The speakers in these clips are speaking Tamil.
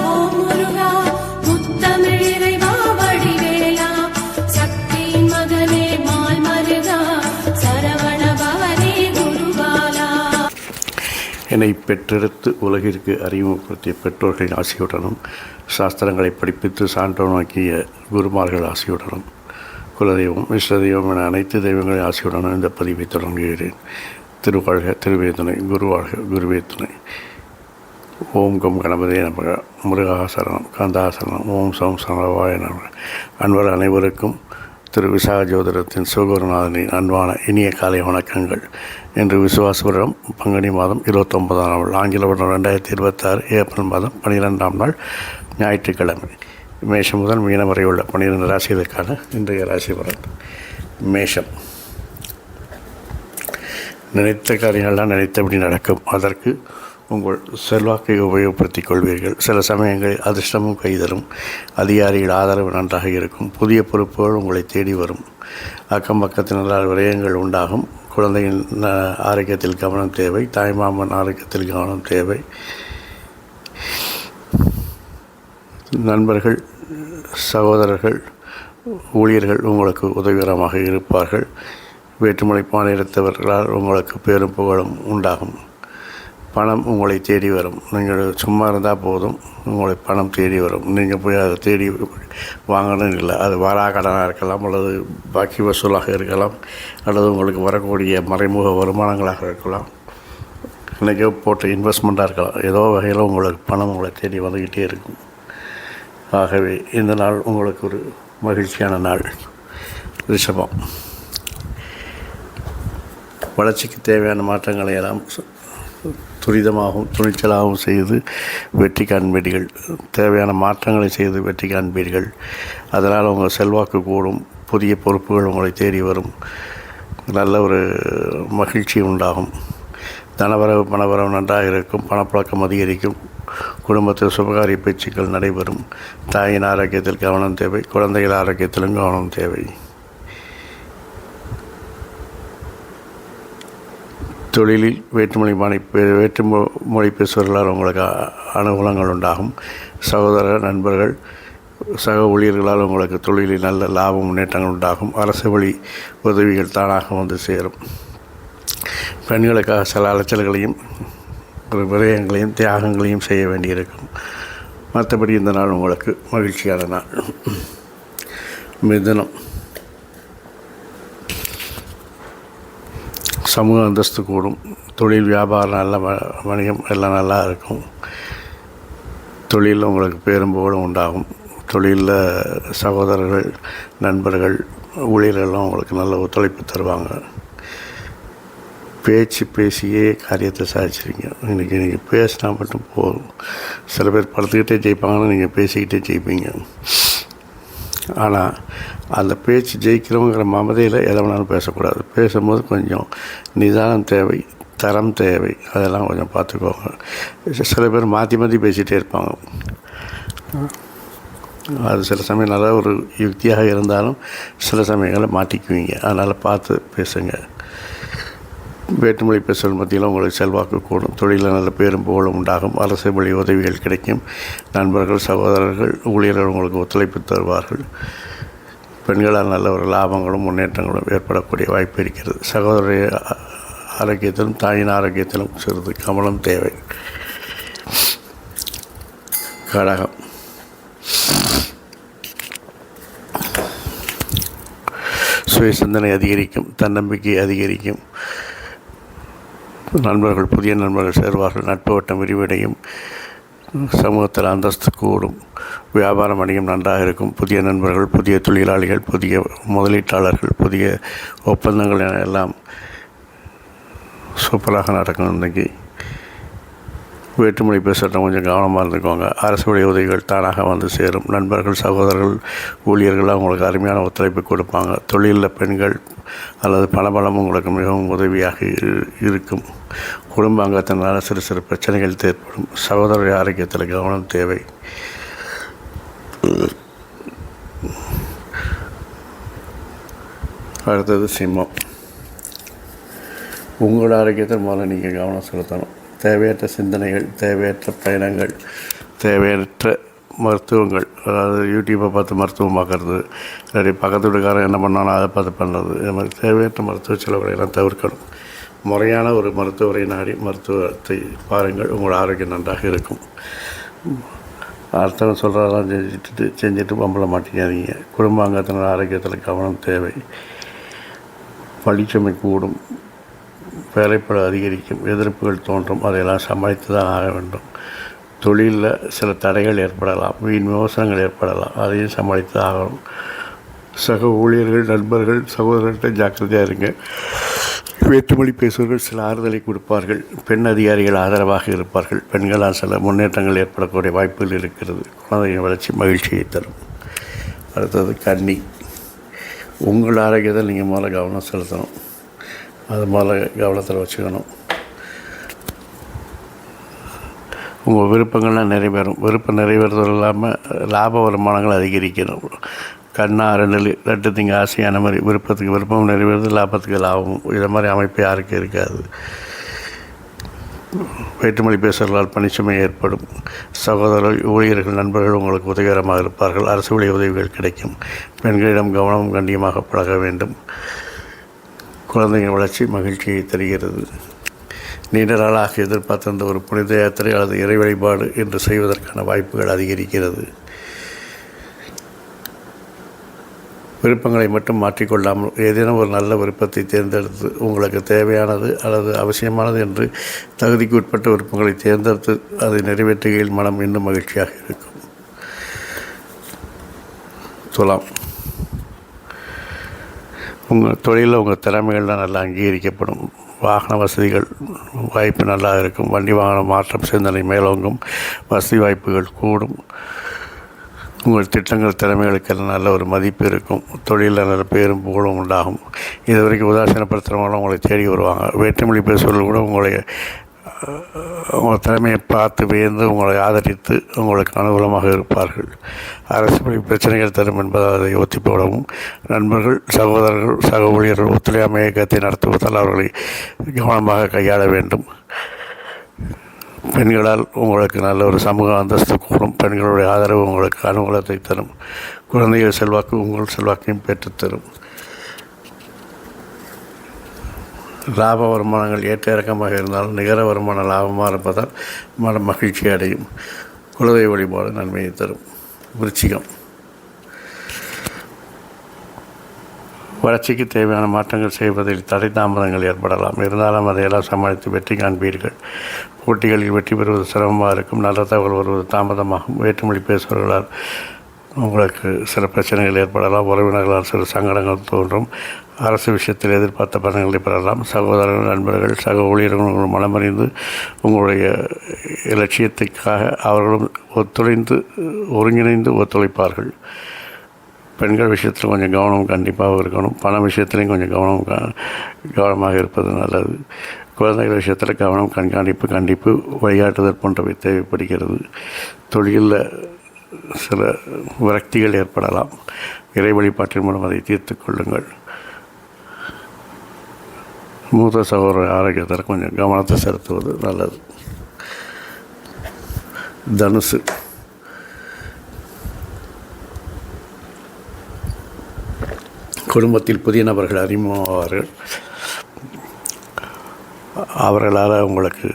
ஓம் முருகா முத்தமிழ் இறைவா வடிவேலா சக்தியின் மகனே மால் மருகா சரவண பவனே குருபாலா. என்னை பெற்றெடுத்து உலகிற்கு அறிமுகப்படுத்திய பெற்றோர்களின் ஆசையுடனும் சாஸ்திரங்களை படிப்பித்து சான்றோனாக்கிய குருமார்கள் ஆசையுடனும் குலதெய்வம் இஷ்டதெய்வம் என அனைத்து தெய்வங்களின் ஆசையுடனும் இந்த பதிவை தொடங்குகிறேன். திருவாழ்க திருவே துணை, குருவாழ்க குருவே துணை. ஓம் கம் கணபதியே நமக, முருகாசரணம் காந்தாசரணம், ஓம் சம் சமவாய நமக. அன்பர் அனைவருக்கும் திரு விசாக ஜோதிடத்தின் சிவகுருநாதனின் அன்பான இனிய காலை வணக்கங்கள். இன்று விசுவாச வருடம் பங்குனி மாதம் 29ஆம் நாள், ஆங்கில வருடம் 2026 ஏப்ரல் மாதம் 12ஆம் நாள் ஞாயிற்றுக்கிழமை. மேஷம் முதல் மீனம் வரை உள்ள 12 ராசிகளுக்கான இன்றைய ராசி பலன். மேஷம். நினைத்த காரியங்கள்லாம் நினைத்தபடி நடக்கும். அதற்கு உங்கள் செல்வாக்கை உபயோகப்படுத்திக் கொள்வீர்கள். சில சமயங்களில் அதிர்ஷ்டமும் கைதரும். அதிகாரிகள் ஆதரவு நன்றாக இருக்கும். புதிய பொறுப்புகள் உங்களை தேடி வரும். அக்கம் பக்கத்தினரால் விரயங்கள் உண்டாகும். குழந்தையின் ஆரோக்கியத்தில் கவனம் தேவை. தாய்மாமன் ஆரோக்கியத்தில் கவனம் தேவை. நண்பர்கள், சகோதரர்கள், ஊழியர்கள் உங்களுக்கு உதவிகரமாக இருப்பார்கள். வேற்றுமொழி மாநிலத்தவர்களால் உங்களுக்கு பேரும் புகழும் உண்டாகும். பணம் உங்களை தேடி வரும். நீங்கள் சும்மா இருந்தால் போதும், உங்களை பணம் தேடி வரும். நீங்கள் போய் அதை தேடி வாங்கணும்னு இல்லை. அது வாராக்கடனாக இருக்கலாம், அல்லது பாக்கி வசூலாக இருக்கலாம், அல்லது உங்களுக்கு வரக்கூடிய மறைமுக வருமானங்களாக இருக்கலாம், இன்றைக்கி போட்ட இன்வெஸ்ட்மெண்ட்டாக இருக்கலாம். ஏதோ வகையில் உங்களுக்கு பணம் உங்களை தேடி வந்துக்கிட்டே இருக்கும். ஆகவே இந்த நாள் உங்களுக்கு ஒரு மகிழ்ச்சியான நாள். ரிஷபம். வளர்ச்சிக்கு தேவையான மாற்றங்களை எல்லாம் துரிதமாகவும் துணிச்சலாகவும் செய்து வெற்றி காண்பீர்கள். தேவையான மாற்றங்களை செய்து வெற்றி காண்பீர்கள். அதனால் உங்கள் செல்வாக்கு கூடும். புதிய பொறுப்புகள் உங்களை தேடி வரும். நல்ல ஒரு மகிழ்ச்சி உண்டாகும். தனவரவு பணவரவு நன்றாக இருக்கும். பணப்பழக்கம் அதிகரிக்கும். குடும்பத்தில் சுபகாரிய பேச்சுக்கள் நடைபெறும். தாயின் ஆரோக்கியத்தில் கவனம் தேவை. குழந்தைகள் ஆரோக்கியத்திலும் கவனம் தேவை. தொழிலில் வேற்றுமொழி பேசுவர்களால் உங்களுக்கு அனுகூலங்கள் உண்டாகும். சகோதர நண்பர்கள், சக ஊழியர்களால் உங்களுக்கு தொழிலில் நல்ல லாபம் முன்னேற்றங்கள் உண்டாகும். அரசு வழி உதவிகள் தானாக வந்து சேரும். பெண்களுக்காக சில அலைச்சல்களையும் விரயங்களையும் தியாகங்களையும் செய்ய வேண்டியிருக்கும். மற்றபடி இந்த நாள் உங்களுக்கு மகிழ்ச்சியான நாள். மிதுனம். சமூக அந்தஸ்து கூடும். தொழில் வியாபாரம் நல்ல வணிகம் எல்லாம் நல்லா இருக்கும். தொழிலில் உங்களுக்கு பேரும் புகழும் உண்டாகும். தொழிலில் சகோதரர்கள், நண்பர்கள், ஊழியர்கள்லாம் உங்களுக்கு நல்ல ஒத்துழைப்பு தருவாங்க. பேசியே காரியத்தை சாதிச்சிருங்க. இன்றைக்கி நீங்கள் பேசினா மட்டும் போதும். சில பேர் படுத்துக்கிட்டே ஜெயிப்பாங்கன்னு நீங்கள் பேசிக்கிட்டே ஜெயிப்பீங்க. ஆனால் அந்த பேச்சு ஜெயிக்கிறவங்கிற மமதையில் எதை வேணாலும் பேசக்கூடாது. பேசும்போது கொஞ்சம் நிதானம் தேவை, தரம் தேவை. அதெல்லாம் கொஞ்சம் பார்த்துக்கோங்க. சில பேர் மாற்றி பேசிகிட்டே இருப்பாங்க. அது சில சமயம் நல்ல ஒரு யுக்தியாக இருந்தாலும் சில சமயங்களில் மாட்டிக்குவீங்க. அதனால் பார்த்து பேசுங்க. வேற்றுமொழி பேசுவதன் மத்தியில் உங்களுக்கு செல்வாக்கு கூடும். தொழிலில் நல்ல பேரும் புகழும் உண்டாகும். அரசு வழி உதவிகள் கிடைக்கும். நண்பர்கள், சகோதரர்கள், ஊழியர்கள் உங்களுக்கு ஒத்துழைப்பு தருவார்கள். பெண்களால் நல்ல ஒரு லாபங்களும் முன்னேற்றங்களும் ஏற்படக்கூடிய வாய்ப்பு இருக்கிறது. சகோதர ஆரோக்கியத்திலும் தாயின் ஆரோக்கியத்திலும் சிறிது கவனம் தேவை. கடகம். சுய சிந்தனை அதிகரிக்கும். தன்னம்பிக்கை அதிகரிக்கும். நண்பர்கள், புதிய நண்பர்கள் சேர்வார்கள். நட்பு வட்டம் விரிவடையும். சமூகத்தில் அந்தஸ்து கூடும். வியாபாரம் வணிகம் நன்றாக இருக்கும். புதிய நண்பர்கள், புதிய தொழிலாளிகள், புதிய முதலீட்டாளர்கள், புதிய ஒப்பந்தங்கள் எல்லாம் சூப்பராக நடக்கும். இன்றைக்கி வேற்றுமொழி பேசுகிறவங்க கொஞ்சம் கவனமாக இருந்துக்கோங்க. அரசு வழி உதவிகள் தானாக வந்து சேரும். நண்பர்கள், சகோதரர்கள், ஊழியர்கள் அவங்களுக்கு அருமையான ஒத்துழைப்பு கொடுப்பாங்க. தொழிலில் பெண்கள் அல்லது பணபலம் உங்களுக்கு மிகவும் உதவியாக இருக்கும். குடும்ப அங்கத்தினால் சிறு பிரச்சனைகள் ஏற்படும். சகோதர ஆரோக்கியத்தில் கவனம் தேவை. அடுத்தது சிம்மம். உங்களோட ஆரோக்கியத்தில் முதல்ல நீங்கள் கவனம் செலுத்தணும். தேவையற்ற சிந்தனைகள், தேவையற்ற பயணங்கள், தேவையற்ற மருத்துவங்கள், அதாவது யூடியூப்பை பார்த்து மருத்துவம் பார்க்குறது, இல்லாட்டி பக்கத்து வீட்டுக்காரன் என்ன பண்ணாலும் அதை பார்த்து பண்ணுறது, இது மாதிரி தேவையற்ற மருத்துவ செலவுகளை எல்லாம் தவிர்க்கணும். முறையான ஒரு மருத்துவரை நாடி மருத்துவத்தை பாருங்கள், உங்களோட ஆரோக்கியம் நன்றாக இருக்கும். அடுத்தவங்க சொல்கிறதெல்லாம் செஞ்சுட்டு பம்பள மாட்டேங்காதீங்க. குடும்ப அங்கத்தினர் ஆரோக்கியத்தில் கவனம் தேவை. பழிச்சுமை கூடும், வேலைப்பளு அதிகரிக்கும், எதிர்ப்புகள் தோன்றும், அதையெல்லாம் சமாளித்து தான் ஆக வேண்டும். தொழிலில் சில தடைகள் ஏற்படலாம், வீண் விமர்சனங்கள் ஏற்படலாம், அதையும் சமாளித்து ஆகணும். சக ஊழியர்கள், நண்பர்கள், சகோதரர்கிட்ட ஜாக்கிரதையாக இருங்க. வேற்றுமொழி பேசுபவர்கள் சில ஆறுதலை கொடுப்பார்கள். பெண் அதிகாரிகள் ஆதரவாக இருப்பார்கள். பெண்களால் சில முன்னேற்றங்கள் ஏற்படக்கூடிய வாய்ப்புகள் இருக்கிறது. குழந்தையின் வளர்ச்சி மகிழ்ச்சியை தரும். அடுத்தது கன்னி. உங்கள் ஆரோக்கியத்தில் நீங்கள் முதல்ல கவனம் செலுத்தணும். அது முதல்ல கவனத்தில் வச்சுக்கணும். உங்கள் விருப்பங்கள்லாம் நிறைவேறும். விருப்பம் நிறைவேறுதல் இல்லாமல் லாப வருமானங்கள் அதிகரிக்கணும். கண்ணா ரெண்டு திங்க ஆசையான மாதிரி விருப்பத்துக்கு விருப்பம் நிறைவேறுது, லாபத்துக்கு லாபமும். இதை மாதிரி அமைப்பு யாருக்கும் இருக்காது. வேற்றுமொழி பேசுவதால் பணிச்சுமை ஏற்படும். சகோதரர்கள், ஊழியர்கள், நண்பர்கள் உங்களுக்கு உதவிகரமாக இருப்பார்கள். அரசு வழி உதவிகள் கிடைக்கும். பெண்களிடம் கவனமும் கண்டியமாக பழக வேண்டும். குழந்தையின் வளர்ச்சி மகிழ்ச்சியை தருகிறது. நீண்ட நாளாக எதிர்பார்த்திருந்த ஒரு புனித யாத்திரை அல்லது இறை வழிபாடு என்று செய்வதற்கான வாய்ப்புகள் அதிகரிக்கிறது. விருப்பங்களை மட்டும் மாற்றிக்கொள்ளாமல் ஏதேனும் ஒரு நல்ல விருப்பத்தை தேர்ந்தெடுத்து உங்களுக்கு தேவையானது அல்லது அவசியமானது என்று தகுதிக்கு உட்பட்ட விருப்பங்களை தேர்ந்தெடுத்து அதை நிறைவேற்றுகையில் மனம் இன்னும் மகிழ்ச்சியாக இருக்கும். துலாம். உங்கள் தொழிலில் உங்கள் திறமைகள்லாம் நல்லா அங்கீகரிக்கப்படும். வாகன வசதிகள் வாய்ப்பு நல்லா இருக்கும். வண்டி வாகன மாற்றம் சிந்தனை மேலோங்கும். வசதி வாய்ப்புகள் கூடும். உங்கள் திட்டங்கள், திறமைகளுக்கெல்லாம் நல்ல ஒரு மதிப்பு இருக்கும். தொழிலில் நல்ல பேரும் புகழும் உண்டாகும். இது வரைக்கும் உதாசீனப்படுத்துகிறவங்களும் உங்களை தேடி வருவாங்க. வேற்றுமொழி பேசுவர்கள் கூட உங்கள் திறமையை பார்த்து வியந்து உங்களை ஆதரித்து உங்களுக்கு அனுகூலமாக இருப்பார்கள். அரசு வழி பிரச்சனைகள் தரும் என்பதால் அதை ஒத்திப்போடவும். நண்பர்கள், சகோதரர்கள், சக ஊழியர்கள் ஒத்துழையாமை இயக்கத்தை நடத்துவதால் அவர்களை கவனமாக கையாள வேண்டும். பெண்களால் உங்களுக்கு நல்ல ஒரு சமூக அந்தஸ்து கூடும். பெண்களுடைய ஆதரவு உங்களுக்கு அனுகூலத்தை தரும். குழந்தைகள் செல்வாக்கு உங்கள் செல்வாக்கையும் பெற்றுத்தரும். லாப வருமானங்கள் ஏற்ற இறக்கமாக இருந்தாலும் நிகர வருமான லாபமாக இருப்பதால் மன மகிழ்ச்சி அடையும். குலதெய்வ வழிபாடு நன்மையை தரும். விருச்சிகம். வளர்ச்சிக்கு தேவையான மாற்றங்கள் செய்வதில் தடை தாமதங்கள் ஏற்படலாம். இருந்தாலும் அதையெல்லாம் சமாளித்து வெற்றி காண்பீர்கள். போட்டிகளில் வெற்றி பெறுவது சிரமமாக இருக்கும். நல்ல தகவல் வருவது தாமதமாகும். வேற்றுமொழி பேசுபவர்களால் உங்களுக்கு சில பிரச்சனைகள் ஏற்படலாம். உறவினர்களால் சில சங்கடங்கள் தோன்றும். அரசு விஷயத்தில் எதிர்பார்த்த பலன்களை பெறலாம். சகோதரர்கள், நண்பர்கள், சக ஊழியர்கள் உங்கள் மனமறிந்து உங்களுடைய இலட்சியத்திற்காக அவர்களும் ஒருங்கிணைந்து ஒத்துழைப்பார்கள். பெண்கள் விஷயத்தில் கொஞ்சம் கவனம் கண்டிப்பாக இருக்கணும். பண விஷயத்துலையும் கொஞ்சம் கவனமாக இருப்பது நல்லது. குழந்தைகள் விஷயத்தில் கவனம், கண்டிப்பு, வழிகாட்டுதல் போன்றவை தேவைப்படுகிறது. தொழிலில் சில விரக்திகள் ஏற்படலாம். இறை வழிபாட்டின் மூலம் அதை தீர்த்து கொள்ளுங்கள். மூத்த சகோதர ஆரோக்கியத்தில் கொஞ்சம் கவனத்தை செலுத்துவது நல்லது. தனுசு. குடும்பத்தில் புதிய நபர்கள் அறிமுகமாவார்கள். அவர்களால் உங்களுக்கு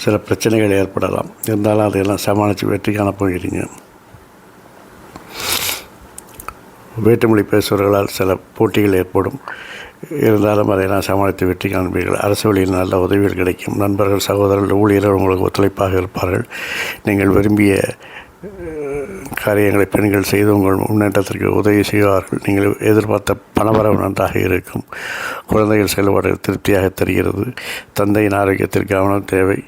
சில பிரச்சனைகள் ஏற்படலாம். இருந்தாலும் அதையெல்லாம் சமாளித்து வெற்றி காணப்போகிறீங்க. வேற்றுமொழி பேசுபவர்களால் சில போட்டிகள் ஏற்படும். இருந்தாலும் அதையெல்லாம் சமாளித்து வெற்றி காண்பீர்கள். அரசு வழியில் நல்ல உதவிகள் கிடைக்கும். நண்பர்கள், சகோதரர்கள், ஊழியர்கள் உங்களுக்கு ஒத்துழைப்பாக இருப்பார்கள். நீங்கள் விரும்பிய காரியங்களை பெண்கள் செய்து உங்கள் முன்னேற்றத்திற்கு உதவி செய்வார்கள். நீங்கள் எதிர்பார்த்த பணவரவு நன்றாக இருக்கும். குழந்தைகள் செயல்பாடு திருப்தியாக தெரிகிறது. தந்தையின் ஆரோக்கியத்திற்கு கவனம் தேவை.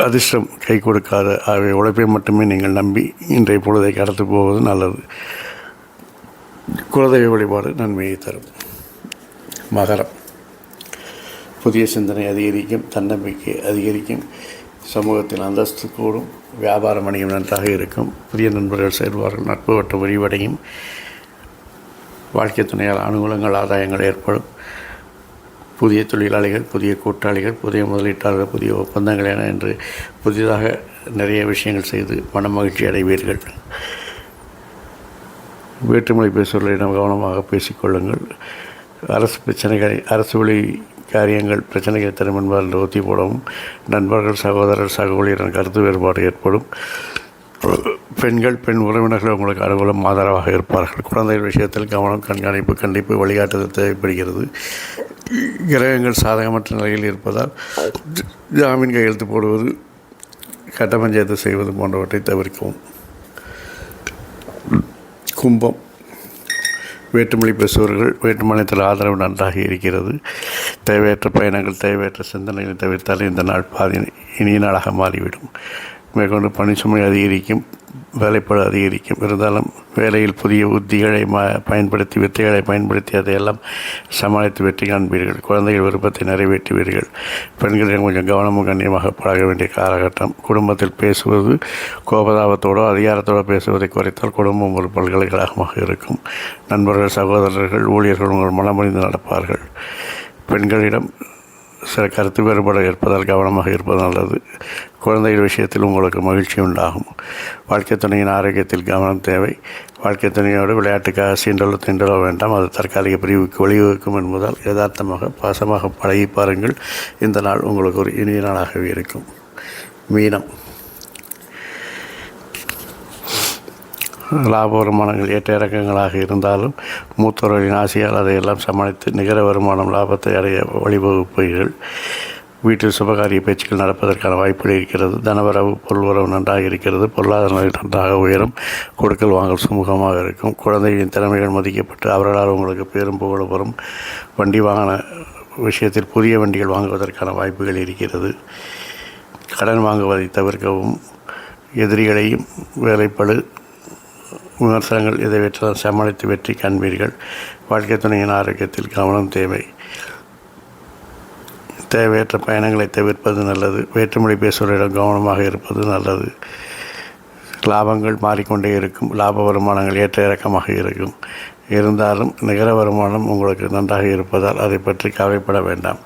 அதிர்ஷ்டம் கை கொடுக்காத ஆகிய உழைப்பை மட்டுமே நீங்கள் நம்பி இன்றைய பொழுதை கடந்து போவது நல்லது. குலதெய்வ வழிபாடு நன்மையை தரும். மகரம். புதிய சிந்தனை அதிகரிக்கும். தன்னம்பிக்கை அதிகரிக்கும். சமூகத்தில் அந்தஸ்து கூடும். வியாபார வணிகம் நன்றாக இருக்கும். புதிய நண்பர்கள் சேர்வார்கள். நட்பு வட்டம் விரிவடையும். வாழ்க்கை துணையால் அனுகூலங்கள், ஆதாயங்கள் ஏற்படும். புதிய தொழிலாளிகள், புதிய கூட்டாளிகள், புதிய முதலீட்டாளர்கள், புதிய ஒப்பந்தங்கள் என என்று புதிதாக நிறைய விஷயங்கள் செய்து மன மகிழ்ச்சி அடைவீர்கள். வேற்றுமொழி பேசுபவர்களிடம் கவனமாக பேசிக்கொள்ளுங்கள். அரசு பிரச்சனைகளை, அரசு வழி காரியங்கள் பிரச்சனைகளை தரும் என்பதால் ஒத்தி போடவும். நண்பர்கள், சகோதரர், சகோதரியுடன் கருத்து வேறுபாடு ஏற்படும். பெண்கள், பெண் உறவினர்கள் உங்களுக்கு அனுகூலம் ஆதரவாக இருப்பார்கள். குழந்தைகள் விஷயத்தில் கவனம், கண்காணிப்பு, கண்டிப்பு, வழிகாட்டுதல் தேவைப்படுகிறது. கிரகங்கள் சாதகமற்ற நிலையில் இருப்பதால் ஜாமீன் கையெழுத்து போடுவது, கட்ட பஞ்சாயத்து செய்வது போன்றவற்றை தவிர்க்கவும். கும்பம், வேற்றுமொழி பேசுபவர்கள் வேற்றுமொழியத்தில் ஆதரவு நன்றாக இருக்கிறது. தேவையற்ற பயணங்கள், தேவையற்ற சிந்தனைகளை தவிர்த்தால் இந்த நாள் பாதி இனிய நாளாக மாறிவிடும். மேற்கொண்டு பணிச்சுமை அதிகரிக்கும், வேலைப்பளு அதிகரிக்கும். இருந்தாலும் வேலையில் புதிய உத்திகளை பயன்படுத்தி, வித்தைகளை பயன்படுத்தி அதையெல்லாம் சமாளித்து வெற்றி காண்பீர்கள். குழந்தைகள் விருப்பத்தை நிறைவேற்றுவீர்கள். பெண்களிடம் கொஞ்சம் கவனமும் கண்ணியமாக பழக வேண்டிய காலகட்டம். குடும்பத்தில் பேசுவது கோபதாபத்தோடு அதிகாரத்தோடு பேசுவதை குறைத்தால் குடும்பம் ஒரு பல்கலைக்கழகமாக இருக்கும். நண்பர்கள், சகோதரர்கள், ஊழியர்கள் உங்கள் மனமறிந்து நடப்பார்கள். பெண்களிடம் சில கருத்து வேறுபாடு இருப்பதால் கவனமாக இருப்பது நல்லது. குழந்தைகள் விஷயத்தில் உங்களுக்கு மகிழ்ச்சி உண்டாகும். வாழ்க்கை துணையின் ஆரோக்கியத்தில் கவனம் தேவை. வாழ்க்கை துணையோடு விளையாட்டுக்காக சீண்டலோ திண்டலோ வேண்டாம். அது தற்காலிக பிரிவுக்கு வழிவகுக்கும் என்பதால் யதார்த்தமாக பாசமாக பழகி பாருங்கள். இந்த நாள் உங்களுக்கு ஒரு இனிய நாளாகவே இருக்கும். மீனம், லாப வருமானங்கள் ஏற்ற இறக்கங்களாக இருந்தாலும் மூத்தவர்களின் ஆசையால் அதையெல்லாம் சமாளித்து நிகர வருமானம் லாபத்தை அடைய வழிவகுப்பீர்கள். வீட்டில் சுபகாரிய பேச்சுக்கள் நடப்பதற்கான வாய்ப்புகள் இருக்கிறது. தனவரவு, பொருள்வரவு நன்றாக இருக்கிறது. பொருளாதார நிலை நன்றாக உயரும். கொடுக்கல் வாங்கல் சுமூகமாக இருக்கும். குழந்தைகளின் திறமைகள் மதிக்கப்பட்டு அவர்களால் உங்களுக்கு பேரும் புகழும் வரும். வண்டி வாகன விஷயத்தில் புதிய வண்டிகள் வாங்குவதற்கான வாய்ப்புகள் இருக்கிறது. கடன் வாங்குவதை தவிர்க்கவும். எதிரிகளையும் வேலைப்பளு விமர்சனங்கள் இதை வெற்றலாம் சமாளித்து வெற்றி காண்பீர்கள். வாழ்க்கை துணையின் ஆரோக்கியத்தில் கவனம் தேவை. தேவையற்ற பயணங்களை தவிர்ப்பது நல்லது. வேற்றுமொழி பேசுவரிடம் கவனமாக இருப்பது நல்லது. லாபங்கள் மாறிக்கொண்டே இருக்கும். லாப வருமானங்கள் ஏற்ற இறக்கமாக இருக்கும். இருந்தாலும் நிகர வருமானம் உங்களுக்கு நன்றாக இருப்பதால் அதை பற்றி கவலைப்பட வேண்டாம்.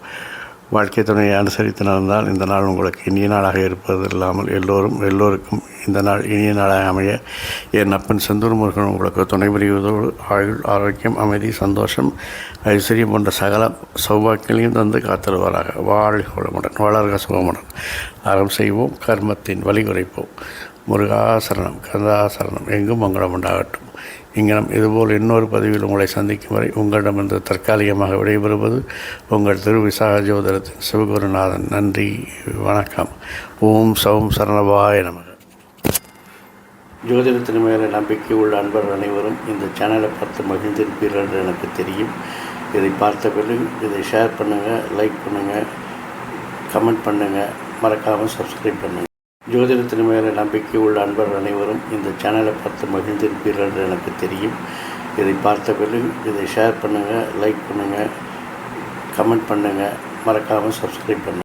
வாழ்க்கை துணையை அனுசரித்து நடந்தால் இந்த நாள் உங்களுக்கு இனிய நாளாக இருப்பது இல்லாமல் எல்லோருக்கும் இந்த நாள் இனிய நாளாக அமைய என் அப்பன் செந்தூர் முருகன் உங்களுக்கு துணை புரிவதோடு ஆயுள், ஆரோக்கியம், அமைதி, சந்தோஷம், ஐஸ்வர்யம் போன்ற சகல சௌபாக்கியங்களையும் தந்து காத்திருவாராக. வாழ்க வளமுடன், வளர்க சுகமுடன். அறம் செய்வோம், கர்மத்தின் வலி குறைப்போம். முருகாசரணம், கந்தாசரணம், எங்கும் மங்களம் உண்டாகட்டும். இங்கனம் இதுபோல் இன்னொரு பதிவில் உங்களை சந்திக்கும் வரை உங்களிடமிருந்து தற்காலிகமாக விடைபெறுவது உங்கள் திருவிசாக ஜோதிடத்தின் சிவகுருநாதன். நன்றி, வணக்கம். ஓம் சௌம் சரணபாய நமக. ஜோதிடத்தின் மேலே நம்பிக்கை உள்ள அன்பர்கள் அனைவரும் இந்த சேனலை பார்த்து மகிழ்ந்திருப்பீர்கள் என்று எனக்கு தெரியும். இதை பார்த்த பிறகு இதை ஷேர் பண்ணுங்கள், லைக் பண்ணுங்கள், கமெண்ட் பண்ணுங்கள், மறக்காமல் சப்ஸ்கிரைப் பண்ணுங்கள். ஜோதிடத்தின் மேலே நம்பிக்கை உள்ள அன்பர்கள் அனைவரும் இந்த சேனலை பார்த்து மகிழ்ந்திருப்பீர்கள் என்று எனக்கு தெரியும். இதை பார்த்த பிறகு இதை ஷேர் பண்ணுங்கள், லைக் பண்ணுங்கள், கமெண்ட் பண்ணுங்கள், மறக்காமல் சப்ஸ்கிரைப் பண்ணுங்கள்.